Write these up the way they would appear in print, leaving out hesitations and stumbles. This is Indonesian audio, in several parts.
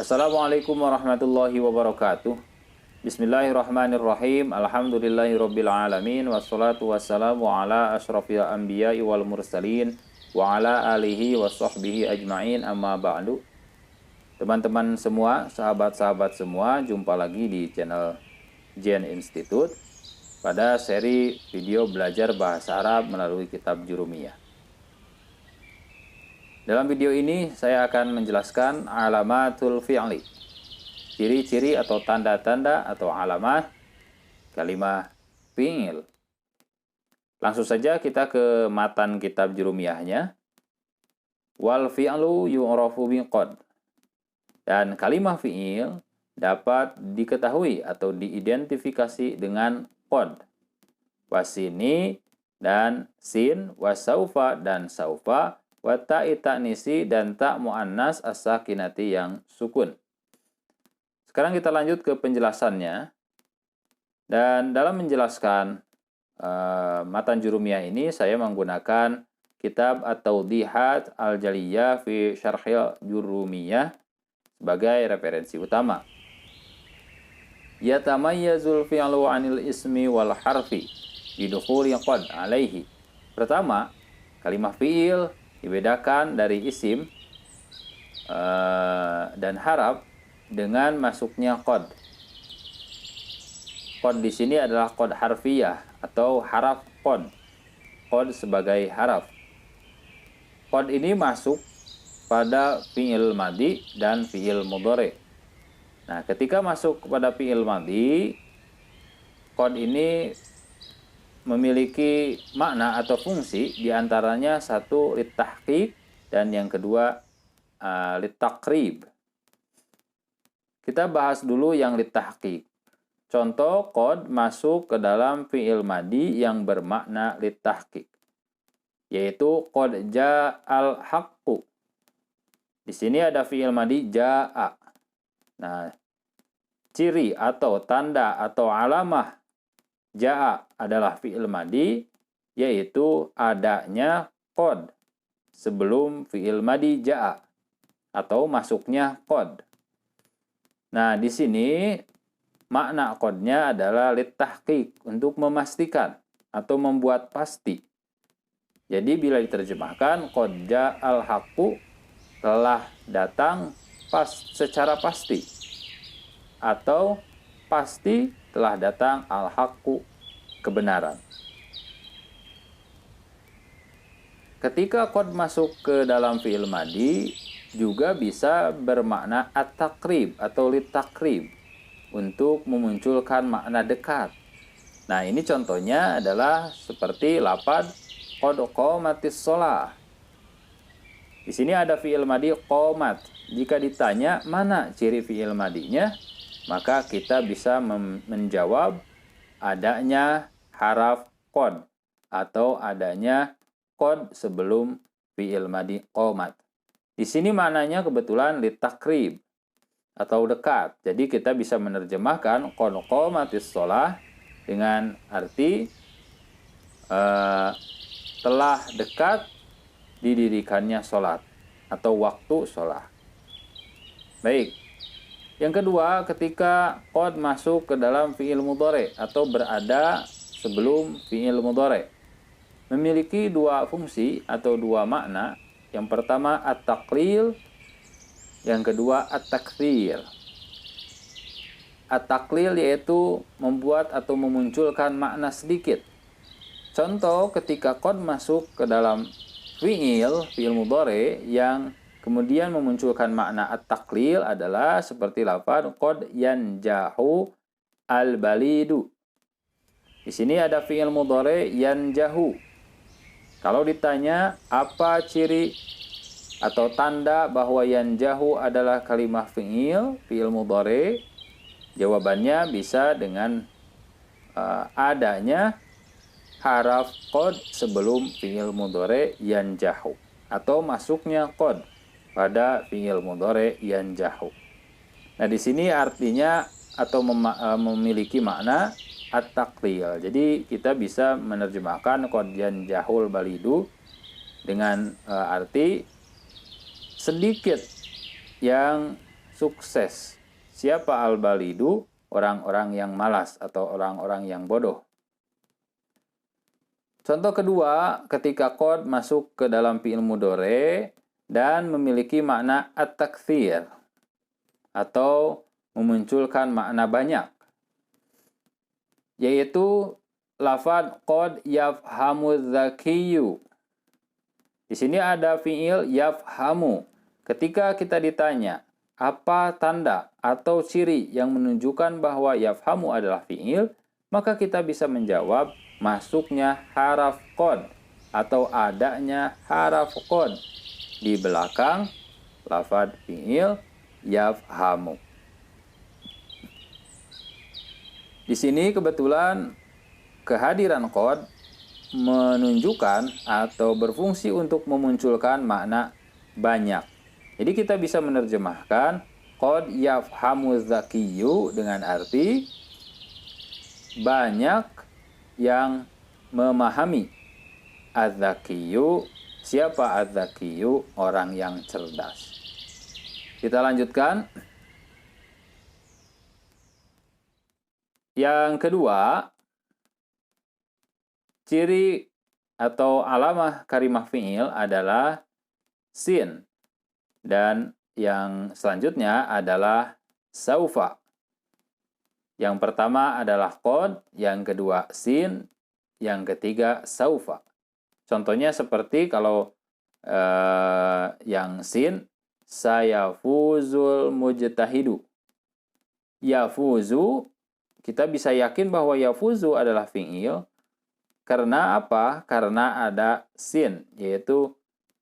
Assalamualaikum warahmatullahi wabarakatuh. Bismillahirrahmanirrahim. Alhamdulillahirabbil alamin wassalatu wassalamu ala asyrafil anbiya'i wal mursalin wa ala alihi washabbihi ajmain amma ba'du. Teman-teman semua, sahabat-sahabat semua, jumpa lagi di channel Jen Institute pada seri video belajar bahasa Arab melalui kitab Jurumiyah. Dalam video ini saya akan menjelaskan alamatul fi'li, ciri-ciri atau tanda-tanda atau alamat kalimah fi'il. Langsung saja kita ke matan kitab Jurumiyahnya. Wal fi'lu yu'rafu biqad. Dan kalimah fi'il dapat diketahui atau diidentifikasi dengan qad. Wasini dan sin, wasaufa dan saufa, wa ta'i ta'nisi dan ta' mu'annas as-sakinati yang sukun. Sekarang kita lanjut ke penjelasannya. Dan dalam menjelaskan matan Jurumiyah ini saya menggunakan kitab At-Tawdihat Al-Jaliyah fi Syarhil Jurumiyah sebagai referensi utama. Yatamayyazul fi'lu 'anil ismi wal harfi bidukhuli qad 'alaihi. Pertama, kalimah fi'il dibedakan dari isim dan haraf dengan masuknya qad. Qad di sini adalah qad harfiyah atau haraf qad. Qad sebagai haraf. Qad ini masuk pada fi'il madhi dan fi'il mudhari. Nah, ketika masuk kepada fi'il madhi, qad ini memiliki makna atau fungsi, diantaranya satu litahqiq dan yang kedua litaqrib. Kita bahas dulu yang litahqiq. Contoh qad masuk ke dalam fi'il madhi yang bermakna litahqiq, yaitu qad ja'al haqqu. Di sini ada fi'il madhi ja'a. Nah, ciri atau tanda atau alamah ja'a adalah fi'il madhi, yaitu adanya qad sebelum fi'il madhi ja'a atau masuknya qad. Nah, di sini makna qadnya adalah litahqiq, untuk memastikan atau membuat pasti. Jadi bila diterjemahkan qad ja'al haqqu, telah datang secara pasti, atau pasti telah datang al-haqqu, kebenaran. Ketika qad masuk ke dalam fi'il madhi juga bisa bermakna at-taqrib atau litaqrib, untuk memunculkan makna dekat. Nah, ini contohnya adalah seperti lafaz qad qamatis shalah. Di sini ada fi'il madhi qamat. Jika ditanya mana ciri fi'il madhinya, maka kita bisa menjawab adanya haraf qad atau adanya qad sebelum fi'il madhi qamat. Di sini maknanya kebetulan litaqrib atau dekat. Jadi kita bisa menerjemahkan qad qamatis shalah dengan arti telah dekat didirikannya sholat atau waktu sholat. Baik. Yang kedua, ketika qad masuk ke dalam fi'il mudhari atau berada sebelum fi'il mudhari, memiliki dua fungsi atau dua makna. Yang pertama at-taqlil, yang kedua at-takthir. At-taqlil yaitu membuat atau memunculkan makna sedikit. Contoh ketika qad masuk ke dalam fi'il mudhari yang kemudian memunculkan makna at-taqlil adalah seperti lafaz qad yanjahu al-balidu. Di sini ada fi'il mudhari yanjahu. Kalau ditanya apa ciri atau tanda bahwa yanjahu adalah kalimah fi'il mudhari, jawabannya bisa dengan adanya haraf qad sebelum fi'il mudhari yanjahu atau masuknya qad pada fi'il mudhari yanjahu. Nah, di sini artinya atau memiliki makna at-taqlil. Jadi kita bisa menerjemahkan qad yanjahul balidu dengan arti sedikit yang sukses. Siapa al-balidu? Orang-orang yang malas atau orang-orang yang bodoh. Contoh kedua, ketika qad masuk ke dalam fi'il mudhari dan memiliki makna at-taktsir atau memunculkan makna banyak, yaitu lafadz qad yafhamu dzakiyyu. Di sini ada fi'il yafhamu. Ketika kita ditanya, apa tanda atau ciri yang menunjukkan bahwa yafhamu adalah fi'il, maka kita bisa menjawab masuknya haraf qad atau adanya haraf qad di belakang lafadz fi'il yafhamu. Di sini kebetulan kehadiran qad menunjukkan atau berfungsi untuk memunculkan makna banyak. Jadi kita bisa menerjemahkan qad yafhamu dzakiyyu dengan arti banyak yang memahami. Az-zakiyyu, siapa az-zakiyyu? Orang yang cerdas. Kita lanjutkan. Yang kedua, ciri atau alamah kalimah fi'il adalah sin. Dan yang selanjutnya adalah saufa. Yang pertama adalah qad, yang kedua sin, yang ketiga saufa. Contohnya seperti kalau yang sin, sayafuzul mujtahidu. Yafuzu, kita bisa yakin bahwa yafuzu adalah fi'il. Karena apa? Karena ada sin, yaitu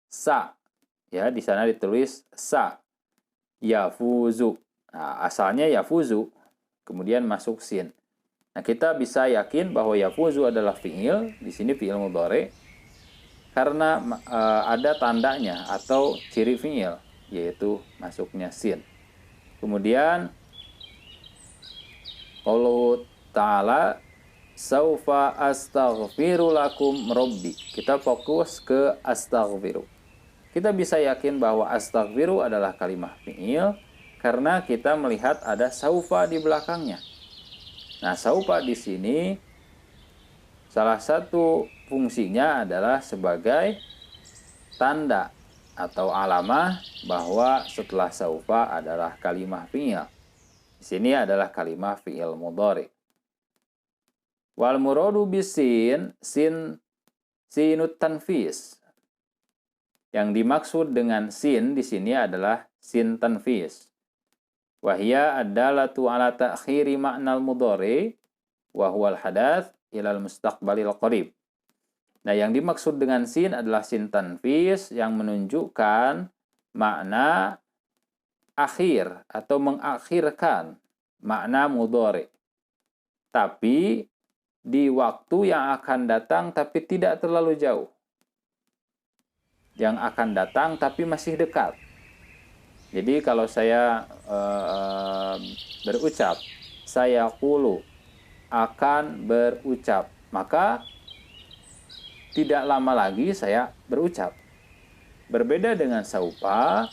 sa. Ya, di sana ditulis sa. Yafuzu. Nah, asalnya yafuzu, kemudian masuk sin. Nah, kita bisa yakin bahwa yafuzu adalah fi'il, di sini fi'il mudhari, karena ada tandanya atau ciri fi'il, yaitu masuknya sin. Kemudian qaulu ta'ala saufa astaghfiru lakum rabbi. Kita fokus ke astaghfiru. Kita bisa yakin bahwa astaghfiru adalah kalimah fi'il karena kita melihat ada saufa di belakangnya. Nah, saufa di sini salah satu fungsinya adalah sebagai tanda atau alamah bahwa setelah saufa adalah kalimah fi'il. Di sini adalah kalimah fi'il mudhari. Wal muradu bisin, sinut tanfis. Yang dimaksud dengan sin di sini adalah sin tanfis. Wahia adalatu ala ta'khiri ma'nal mudhari wa huwal hadath ilal mustaqbalil qarib. Nah, yang dimaksud dengan sin adalah sin tanfis yang menunjukkan makna akhir atau mengakhirkan makna mudhari. Tapi di waktu yang akan datang tapi tidak terlalu jauh. Yang akan datang tapi masih dekat. Jadi kalau saya berucap, saya qulu akan berucap, maka tidak lama lagi saya berucap. Berbeda dengan saufa,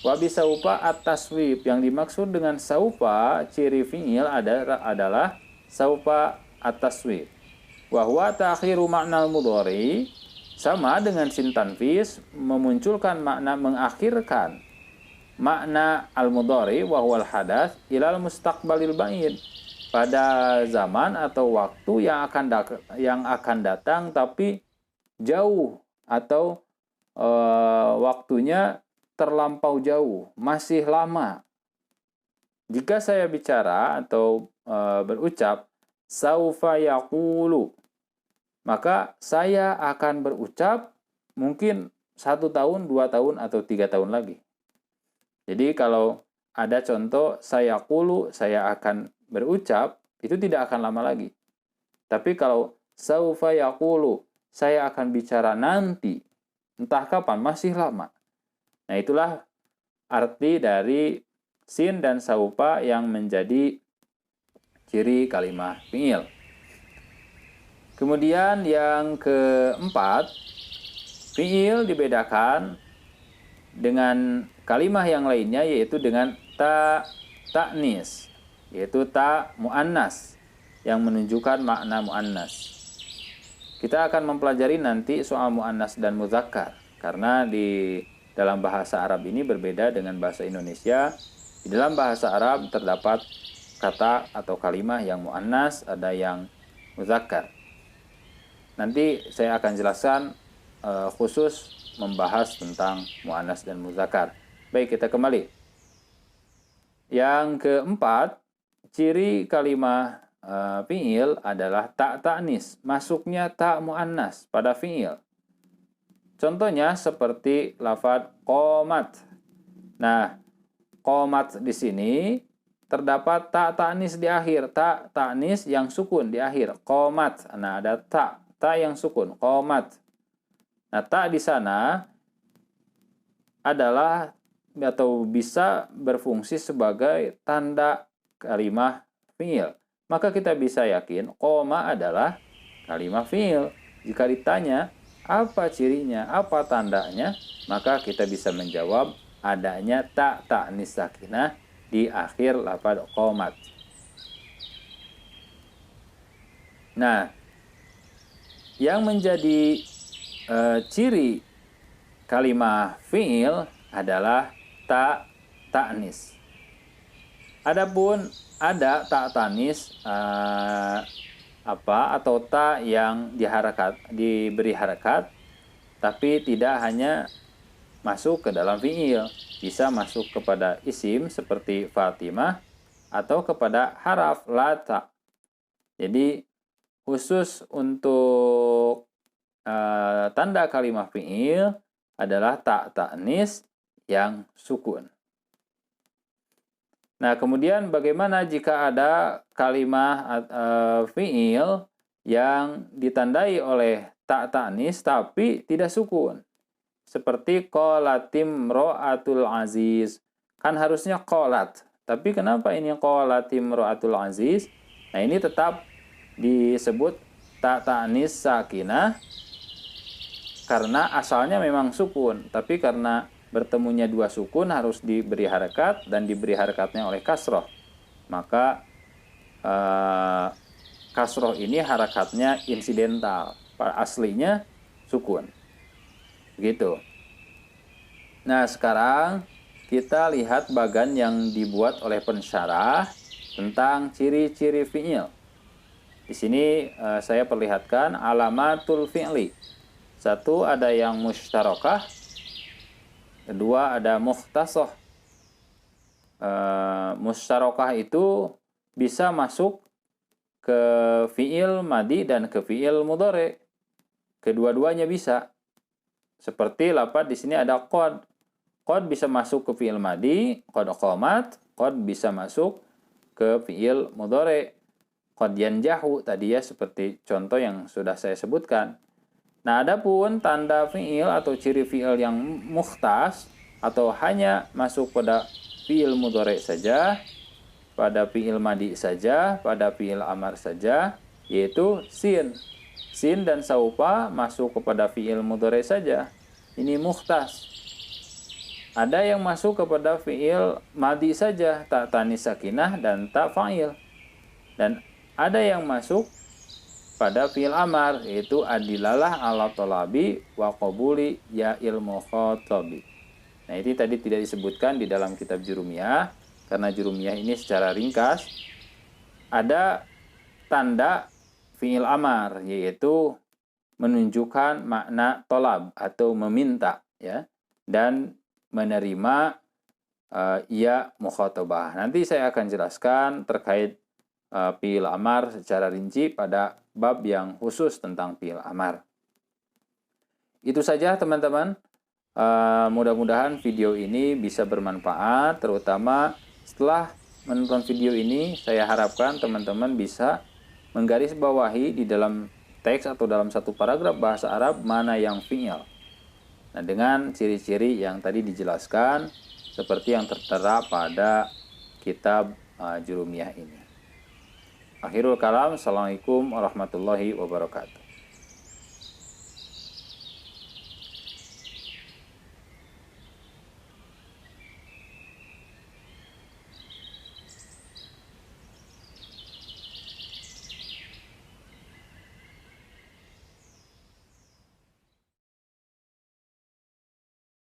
wabi saufa at-taswib. Yang dimaksud dengan saufa, ciri fi'il adalah saufa at-taswib. Wa huwa ta'khiru ma'nal mudhari, sama dengan sin tanfis, memunculkan makna mengakhirkan makna al-mudhari wa huwal hadath ilal mustaqbalil ba'id, pada zaman atau waktu yang akan datang tapi jauh atau waktunya terlampau jauh, masih lama. Jika saya bicara atau berucap saufa yaqulu, maka saya akan berucap mungkin 1 tahun, 2 tahun, atau 3 tahun lagi. Jadi kalau ada contoh saya qulu, saya akan berucap, itu tidak akan lama lagi. Tapi kalau saufa yaqulu, saya akan bicara nanti, entah kapan, masih lama. Nah, itulah arti dari sin dan saufa yang menjadi ciri kalimah fi'il. Kemudian yang keempat, fi'il dibedakan dengan kalimah yang lainnya, yaitu dengan ta ta'nis, yaitu ta muannas yang menunjukkan makna muannas. Kita akan mempelajari nanti soal muannas dan muzakkar, karena di dalam bahasa Arab ini berbeda dengan bahasa Indonesia. Di dalam bahasa Arab terdapat kata atau kalimah yang muannas, ada yang muzakkar. Nanti saya akan jelaskan khusus membahas tentang muannas dan muzakkar. Baik, kita kembali. Yang keempat, ciri kalimah fi'il adalah ta ta'nis, masuknya ta muannas pada fi'il. Contohnya seperti lafadz qomat. Nah, qomat di sini terdapat ta ta'nis di akhir, ta ta'nis yang sukun di akhir, qomat. Nah, ada ta yang sukun, qomat. Nah, ta di sana adalah atau bisa berfungsi sebagai tanda kalimah fi'il. Maka kita bisa yakin qoma adalah kalimah fi'il. Jika ditanya apa cirinya, apa tandanya, maka kita bisa menjawab adanya ta ta'nis sakinah di akhir lafadz qomat. Nah, yang menjadi ciri kalimah fi'il adalah ta ta'nis. Adapun ada ta ta'nis atau ta yang diberi harakat, tapi tidak hanya masuk ke dalam fi'il, bisa masuk kepada isim seperti Fatimah atau kepada haraf lata. Jadi khusus untuk tanda kalimah fi'il adalah ta ta'nis yang sukun. Nah, kemudian bagaimana jika ada kalimah fi'il yang ditandai oleh ta ta'nis tapi tidak sukun? Seperti qolatim ro'atul aziz. Kan harusnya qolat. Tapi kenapa ini qolatim ro'atul aziz? Nah, ini tetap disebut ta ta'nis sakinah karena asalnya memang sukun. Tapi karena bertemunya dua sukun harus diberi harakat dan diberi harakatnya oleh kasroh. Maka kasroh ini harakatnya insidental. Aslinya sukun. Begitu. Nah, sekarang kita lihat bagan yang dibuat oleh pensyarah tentang ciri-ciri fi'il. Di sini saya perlihatkan alamatul fi'li. Satu, ada yang musyarakah. Kedua, ada mukhtasoh. Musyarakah itu bisa masuk ke fi'il madi dan ke fi'il mudhari. Kedua-duanya bisa. Seperti lafaz di sini ada qad. Qad bisa masuk ke fi'il madi, qad qomat. Qad bisa masuk ke fi'il mudhari. Qad yanjahu tadi ya, seperti contoh yang sudah saya sebutkan. Nah, adapun tanda fi'il atau ciri fi'il yang mukhtas atau hanya masuk pada fi'il mudhari saja, pada fi'il madi saja, pada fi'il amar saja, yaitu sin. Sin dan saufa masuk kepada fi'il mudhari saja. Ini mukhtas. Ada yang masuk kepada fi'il madi saja, ta ta'nis sakinah dan ta fa'il. Dan ada yang masuk pada fi'il amar, yaitu adilalah ala tolabi wa qabuli ya ilmu khotobi. Nah, ini tadi tidak disebutkan di dalam kitab Jurumiyah, karena Jurumiyah ini secara ringkas. Ada tanda fi'il amar, yaitu menunjukkan makna tolab atau meminta, ya, dan menerima ya mukhatabah. Nanti saya akan jelaskan terkait fi'il amar secara rinci pada bab yang khusus tentang fi'il amar. Itu saja teman-teman. Mudah-mudahan video ini bisa bermanfaat, terutama setelah menonton video ini saya harapkan teman-teman bisa menggarisbawahi di dalam teks atau dalam satu paragraf bahasa Arab mana yang fi'il. Nah, dengan ciri-ciri yang tadi dijelaskan seperti yang tertera pada kitab Jurumiyah ini. Akhirul kalam, assalamualaikum warahmatullahi wabarakatuh.